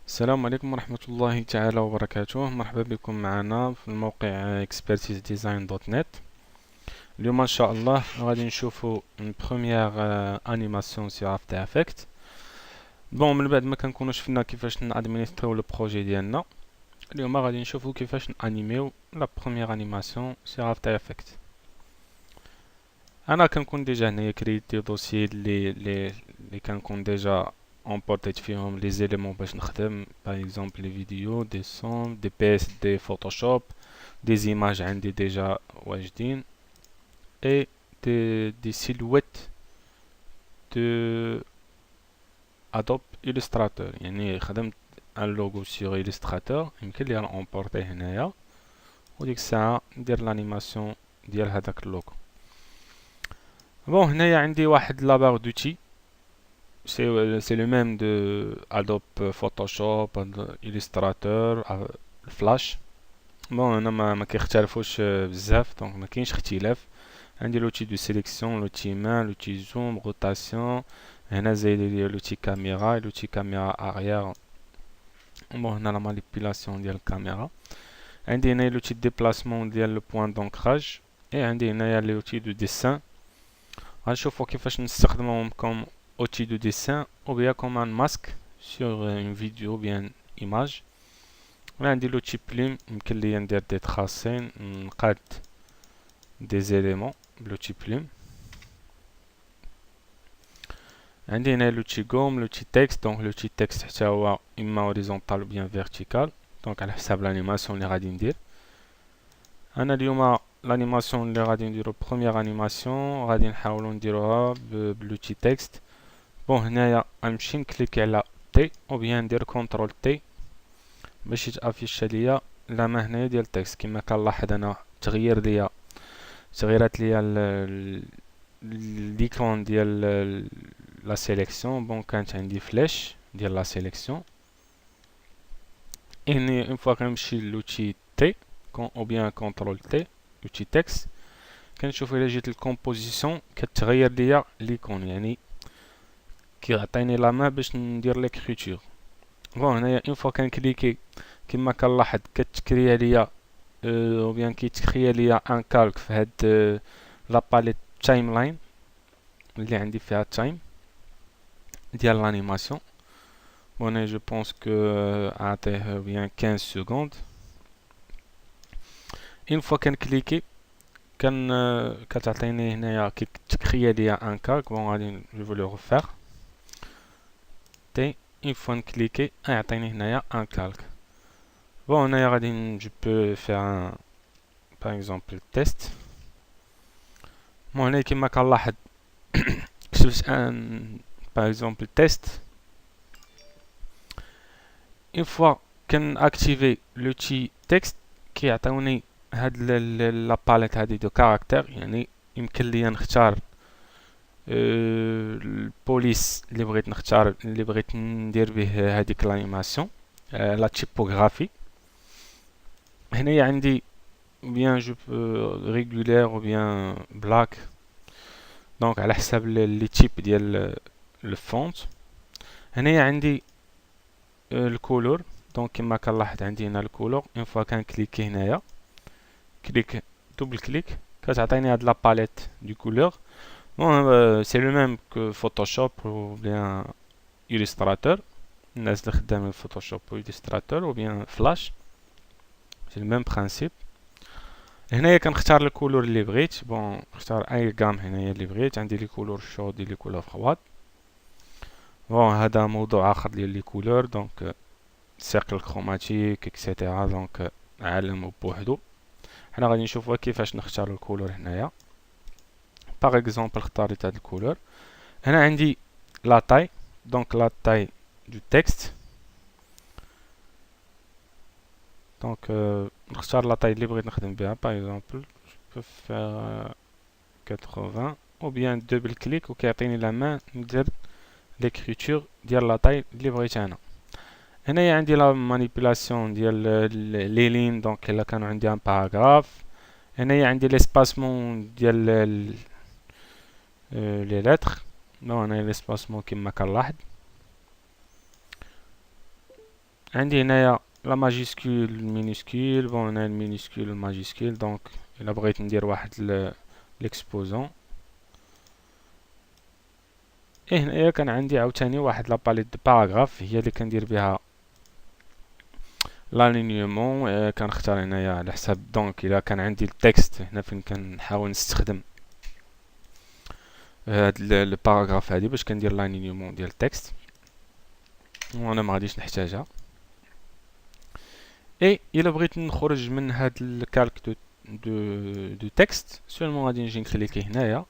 السلام عليكم ورحمة الله تعالى وبركاته. مرحبا بكم معنا في الموقع expertisedesign.net. اليوم ان شاء الله غادي نشوفوا une première animation sur After Effects. بون من بعد ما كنكونوا شفنا كيفاش نادمينستريو لو بروجي ديالنا، اليوم غادي نشوفوا كيفاش نانيميو لا بروميير انيماسيون sur After Effects. انا كنكون ديجا هنايا كريتي دوسيي اللي كنكون ديجا emporté فيهم les éléments باش نخدم par exemple les vidéos, des sons, des PSD Photoshop, des images عندي déjà واجدين et des silhouettes de Adobe Illustrator. يعني خدمت un logo sur Illustrator يمكن لي نامبورتيه هنايا وديك الساعة ندير l'animation ديال هذاك اللوغو. بون هنايا عندي واحد لا barre d'outils. C'est le même de Adobe Photoshop, Adobe Illustrator, Flash. بون انا ما كيختلفوش بزاف، دونك ما كاينش اختلاف. عندي لوتي دو سيليكسيون، لوتي مان، لوتي زوم، روتاسيون. هنا زايد لي لوتي كاميرا، لوتي كاميرا اريير. بون هنا لا مانيبيلاسيون ديال الكاميرا. عندي هنا لوتي ديبلاسمون ديال لو بوين دونكراج، اي عندي هنايا لوتي دو ديسان. غنشوفو كيفاش نستخدموهم كوم outil de dessin ou bien comme un masque sur une vidéo ou bien une image. عندي l'outil plume يمكن لي ندير دي تخاصين نقاد des éléments l'outil plume. عندي هنا l'outil gomme l'outil texte. donc l'outil texte حتى هو اما horizontal ou bien vertical، donc على حساب l'animation اللي غادي ندير. انا اليوم l'animation اللي غادي نديرو première animation غادي نحاولو نديروها بالoutil texte. بون هنايا غنمشي نكليكي على تي او بيان ندير كونترول تي باش يتافيش ليا لاما هنايا ديال التكست. كما كنلاحظ انا تغيرات ليا ليكون ديال لا سيليكسيون. بون كانت عندي فلاش ديال لا سيليكسيون. اني اون فوا كنمشي لوتي تي او بيان كونترول تي لوتي تكست، كنشوف الا جيت الكومبوزيسيون كتغير ليا ليكون، يعني كيعطيني لا مان باش ندير ليكريتور. بون هنايا اون فوا كنكليكي كما كنلاحظ كتكريا ليا او بيان كيتكريا ليا ان كالك في هاد لا باليت تايم لاين اللي عندي فيها التايم ديال لانيماسيون. بون جو بونس كو اعطيه بيان 15 سكوند. اون فوا كنكليكي كتعطيني هنايا كتكريا ليا ان كالك. بون غادي جو فو لو ريفير تي. une fois نكليكي يعطيني هنايا ان كالك. بون هنايا غادي جو بو فير ان باغ اكزومبل تيست. بون هنايا كيما كنلاحظ كتبت ان باغ اكزومبل تيست. une fois كنأكتيفي لوتي تكست كيعطيوني هاد لا باليت هادي دو كاركتر، يعني يمكن ليا نختار البوليس اللي بغيت نختار اللي بغيت ندير به هذيك لانيماسيون، لا تيبوغرافي. هنايا عندي بيان جو ريغولير او بيان بلاك، دونك على حساب لي تيب ديال الفونت. هنايا عندي الكولور، دونك كما كنلاحظ عندي هنا الكولور. اون فوا كنكليكي هنايا كليك دوبل كليك كتعطيني هاد لا باليت دو كولور. Bon, c'est le même que Photoshop ou bien Illustrator. الناس اللي خدامين Photoshop ou Illustrator ou bien Flash، c'est le même principe. هنايا كنختار الكولور اللي بغيت. بون نختار اي غام هنايا اللي بغيت. عندي لي كولور شود لي كولور فرواد. بون هذا موضوع اخر ديال لي كولور، دونك السيركل كروماتيك اكسيتيرا، دونك عالم بوحدو. حنا غادي نشوفوا كيفاش نختار الكولور هنايا. باغ اكزومبل اختاريت هاد الكولور. هنا عندي لا تاي، دونك لا تاي دو تكست. دونك نختار لا تاي اللي بغيت نخدم بها. باغ اكزومبل جو فير 80 او بيان دوبل كليك وكيعطيني لا مان ندير ليكريتور ديال لا تاي اللي بغيت انا. هنايا عندي لا مانيبيلاسيون ديال لي لين، دونك الا كانوا عندي ان باراغراف. هنايا عندي ليسباسمون ديال لي لتر. بون هنايا ليسباسمون كما كنلاحظ. عندي هنايا لا ماجيسكول المينيسكول بون هنا المينيسكول الماجيسكول دونك الا بغيت ندير واحد ليكسبوزون هنايا كان عندي عاوتاني واحد لاباليت دو باراغراف هي اللي كندير بها لالينيومون كنختار هنايا على حساب دونك الا كان عندي التكست هنا فين كنحاول نستخدم هاد الباراغراف هادي باش كندير لالينيومون ديال التكست وانا ما غاديش نحتاجها اي الا بغيت نخرج من هاد الكالك دو تكست سولمون غادي نجي نكليكي هنايا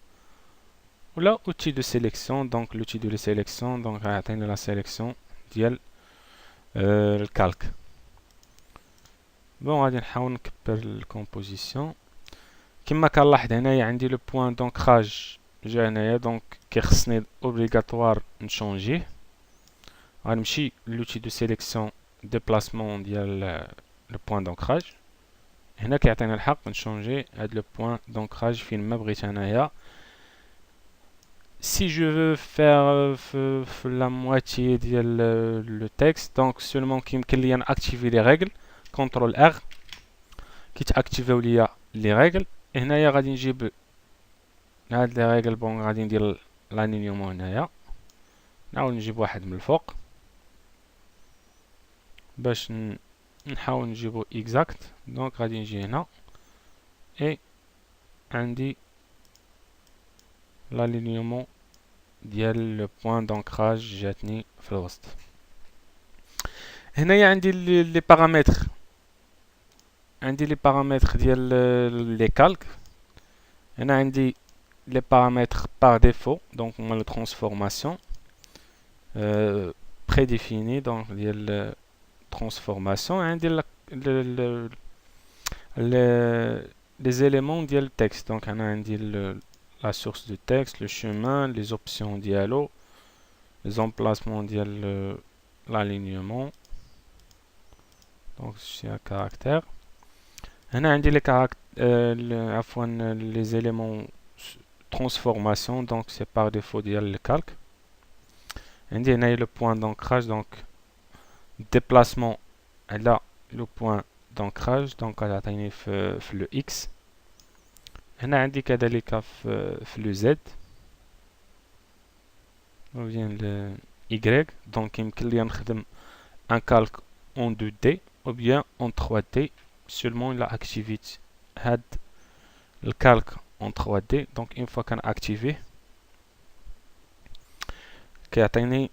ولا اوتي دو سيليكسيون دونك لوتي دو سيليكسيون دونك غيعطيني لا سيليكسيون ديال الكالك بون غادي نحاول نكبر الكومبوزيسيون كما كنلاحظ هنايا عندي لو بوين دونكراج جا هنايا دونك كيخصني اوبليغاتوار نشونجيه غنمشي لوتي دو سيليكسيون ديبلاسمون ديال لو بوين دونكراج هنا كيعطينا الحق نشونجي هاد لو بوين دونكراج فين ما بغيت انايا si je veux faire la moitié ديال le texte donc seulement كيمكن ليا ناكتيفي لي ريغل كونترول ار كيتاكتيفيو ليا لي ريغل هنايا غادي نجيب هاد لي ريغل بون غادي ندير لانينيومون هنايا نعاود نجيب واحد من الفوق باش نحاول نجيبو اكزاكت دونك غادي نجي هنا اي عندي l'alignement ديال لو بوين دونكراج جاتني في الوسط هنايا عندي لي بارامتر ديال لي كالك هنا عندي لي بارامتر par défaut دونك هما لو ترانسفورماسيون prédéfini دونك ديال ترانسفورماسيون عندي les éléments ديال التكست دونك هنا عندي la source du texte, le chemin, les options dialogue, les emplacements dial l'alignement. Donc c'est un caractère. هنا عندي les caractères les éléments transformation donc c'est par défaut ديال le calque. عندي هنا le point d'ancrage donc déplacement là le point d'ancrage donc غتعطيني في le x. هنا عندي كذلك في لو زد ou bien le y donc يمكن لي نخدم un calque en 2D ou bien en 3D seulement il a activé هاد الكالك en 3D donc une fois كان activé كيعطيني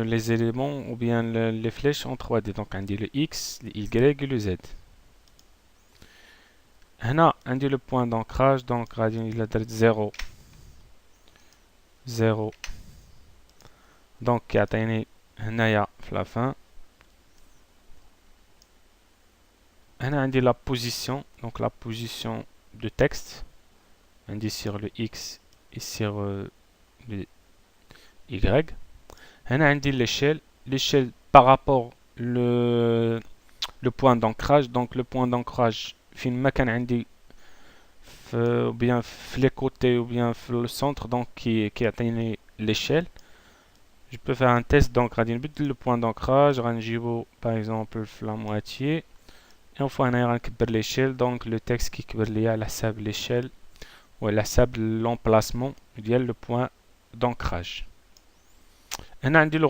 les éléments ou bien les flèches en 3D donc عندي le x le y et le z هنا عندي لو بوين دونكراج دونك غادي الا درت 0 0 دونك كيعطيني هنايا في لافان هنا عندي لا بوزيسيون دونك لا بوزيسيون دو تكست عندي sur le x et sur le y هنا عندي l'échelle par rapport le point d'ancrage donc le point d'ancrage فين ما كان عندي ou bien في les côtés ou bien في le centre donc كيعطيني l'échelle je peux faire un test donc غادي نبدل le point d'ancrage غنجيبو par exemple في la moitié et une fois هنايا غنكبر l'échelle donc le texte كيكبر ليا على حساب l'échelle وعلى حساب l'emplacement ديال le point d'ancrage هنا عندي le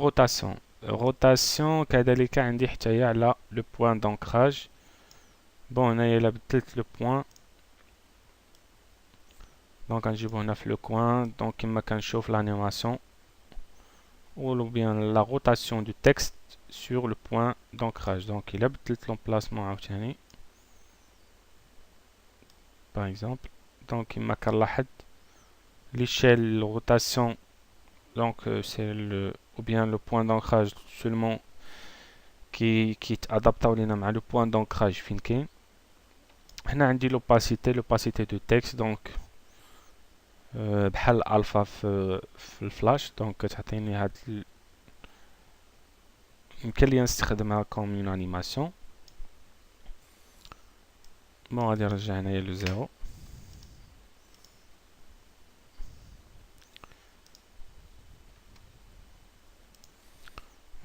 rotation كذلك عندي حتى هي على le point d'ancrage بون هنايا الا بدلت لو بوين دونك غنجيبو هنا في لو كوان دونك كيما كنشوف l'animation ou bien la rotation du texte sur le point d'ancrage donc الا بدلت l'emplacement عاوتاني par exemple donc كيما كنلاحظ l'échelle rotation donc c'est le ou bien le point d'ancrage seulement qui تادابطاو لينا مع le point d'ancrage فين كاين هنا عندي l'opacité du texte donc بحال الالفا في الفلاش دونك كتعطيني هاد يمكن لي نستخدمها كوم اون انيماسيون بون غادي نرجع هنايا لو زيرو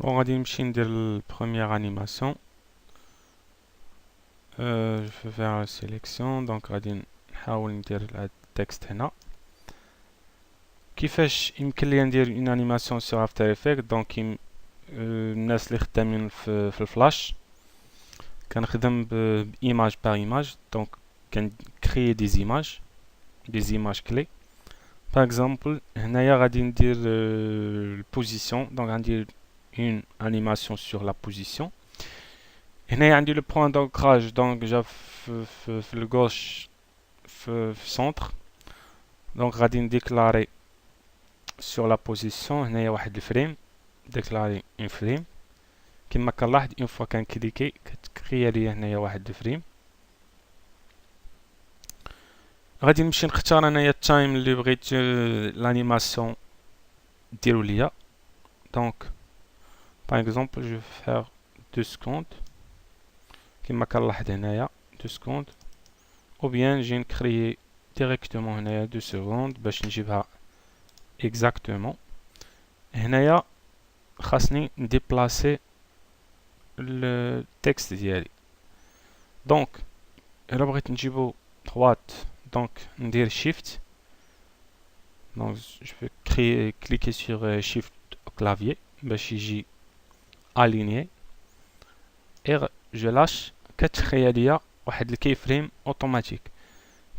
بون غادي نمشي ندير البروميير انيماسيون. جو فير سيليكسيون. دونك غادي نحاول ندير هاد التكست هنا. كيفاش يمكن لي ندير اون انيماسيون سور افتر افكت؟ دونك الناس اللي خدامين في الفلاش كنخدم بايماج بار ايماج. دونك كنكريي دي زيماج كلي. باغ اكزومبل هنايا غادي ندير البوزيسيون. دونك غندير اون انيماسيون سور لا بوزيسيون. هنايا عندي لو بوين دونكراج. دونك جا في الغوش في سونتر. دونك غادي نديكلاري sur la position هنايا واحد الفريم. ديكلاري اون فريم. كما كنلاحظ اون فوا كنكليكي كتكريا لي هنايا واحد الفريم. غادي نمشي نختار انايا التايم اللي بغيت لانيماسيون ديرو ليا. دونك باغ اكزومبل جو فير 2 سكوند كما كنلاحظ هنايا 2 سكوند. او بيان نجي نكريي ديريكتومون هنايا 2 سكوند باش نجيبها اكزاكتومون. هنايا خاصني نديبلاسي التكست ديالي. دونك الا بغيت نجيبو droite دونك ندير شيفت. دونك جو في كليكي سور شيفت au clavier باش يجي aligné. اي جو لاش كتخيا ليا واحد الكي فريم اوتوماتيك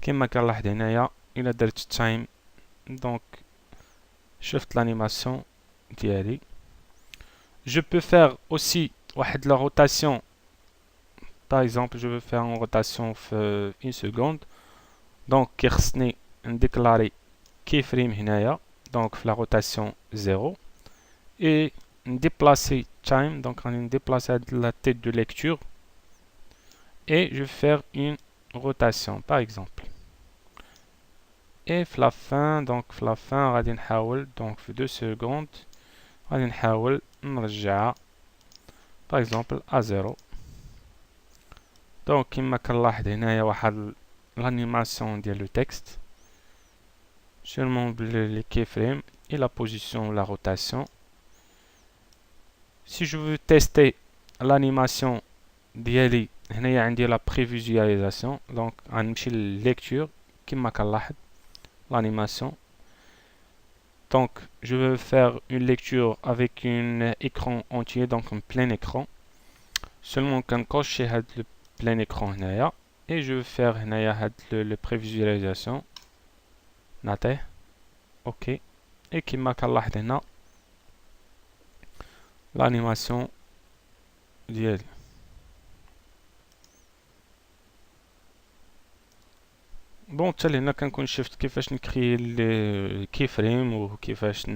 كما كنلاحظ هنايا. الا درت تايم دونك شفت l'animation ديالي. Je peux faire aussi واحد la rotation. Par exemple, je veux faire une rotation في 1 seconde. Donc كيخصني نديكلاري keyframe هنايا. Donc في la rotation 0 et déplacer time. Donc غادي نديبلاسي la tête de lecture et je vais faire une rotation par exemple. Et في la fin donc في la fin غادي نحاول donc في 2 secondes غادي نحاول نرجعها par exemple à 0. donc كما كنلاحظ هنايا واحد l'animation ديال le texte seulement les keyframes et la position la rotation. Si je veux tester l'animation ديالي هنايا عندي la prévisualisation. donc غنمشي للlecture كما كنلاحظ l'animation. Donc je vais faire une lecture avec un écran entier, donc un plein écran. Seulement كنكوشي هاد le plein écran هنايا et je vais faire هنايا هاد le prévisualisation نعطيه OK. et كما كنلاحظ هنا l'animation ديالي. بون حتى لهنا كنكون شفت كيفاش نكري الكي فريم وكيفاش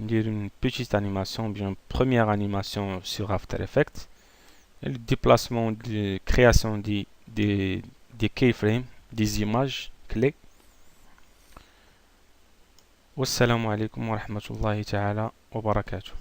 ندير une petite animation bien première animation sur After Effects. le déplacement de création des keyframes des images clés. والسلام عليكم ورحمة الله تعالى وبركاته.